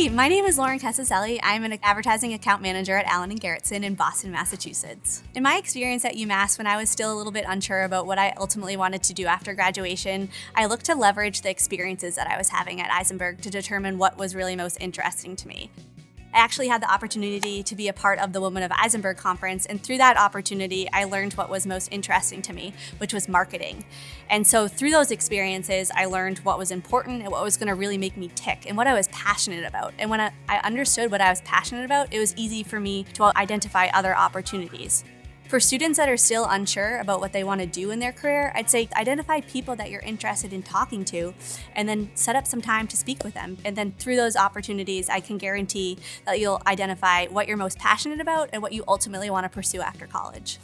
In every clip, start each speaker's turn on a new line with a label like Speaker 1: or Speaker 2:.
Speaker 1: Hi, my name is Lauren Casaceli. I'm an advertising account manager at Allen Gerritsen in Boston, Massachusetts. In my experience at UMass, when I was still a little bit unsure about what I ultimately wanted to do after graduation, I looked to leverage the experiences that I was having at Isenberg to determine what was really most interesting to me. I actually had the opportunity to be a part of the Women of Isenberg Conference, and through that opportunity, I learned what was most interesting to me, which was marketing. And so through those experiences, I learned what was important and what was going to really make me tick and what I was passionate about. And when I understood what I was passionate about, it was easy for me to identify other opportunities. For students that are still unsure about what they want to do in their career, I'd say identify people that you're interested in talking to and then set up some time to speak with them. And then through those opportunities, I can guarantee that you'll identify what you're most passionate about and what you ultimately want to pursue after college.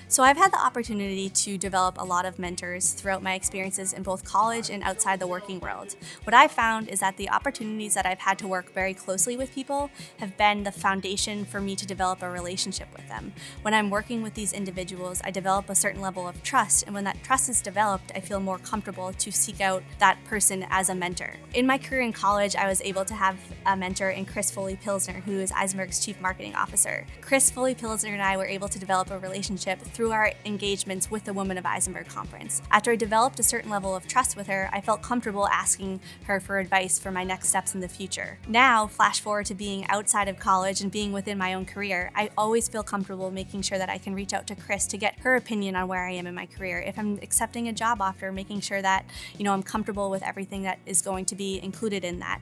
Speaker 1: So I've had the opportunity to develop a lot of mentors throughout my experiences in both college and outside the working world. What I've found is that the opportunities that I've had to work very closely with people have been the foundation for me to develop a relationship with them. When I'm working with these individuals, I develop a certain level of trust, and when that trust is developed, I feel more comfortable to seek out that person as a mentor. In my career in college, I was able to have a mentor in Chris Foley-Pilsner, who is Isenberg's Chief Marketing Officer. Chris Foley-Pilsner and I were able to develop a relationship through our engagements with the Women of Isenberg Conference. After I developed a certain level of trust with her, I felt comfortable asking her for advice for my next steps in the future. Now, flash forward to being outside of college and being within my own career, I always feel comfortable making sure that I can reach out to Chris to get her opinion on where I am in my career. If I'm accepting a job offer, making sure that, I'm comfortable with everything that is going to be included in that.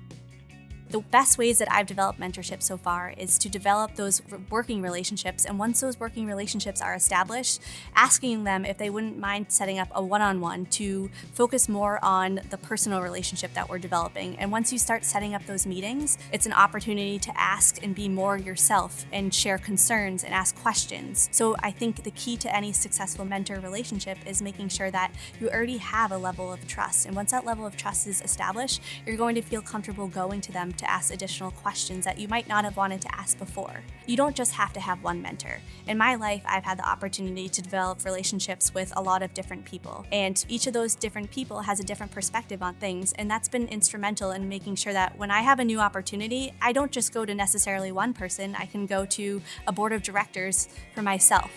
Speaker 1: The best ways that I've developed mentorship so far is to develop those working relationships, and once those working relationships are established, asking them if they wouldn't mind setting up a one-on-one to focus more on the personal relationship that we're developing. And once you start setting up those meetings, it's an opportunity to ask and be more yourself and share concerns and ask questions. So I think the key to any successful mentor relationship is making sure that you already have a level of trust. And once that level of trust is established, you're going to feel comfortable going to them to ask additional questions that you might not have wanted to ask before. You don't just have to have one mentor. In my life, I've had the opportunity to develop relationships with a lot of different people, and each of those different people has a different perspective on things, and that's been instrumental in making sure that when I have a new opportunity, I don't just go to necessarily one person, I can go to a board of directors for myself.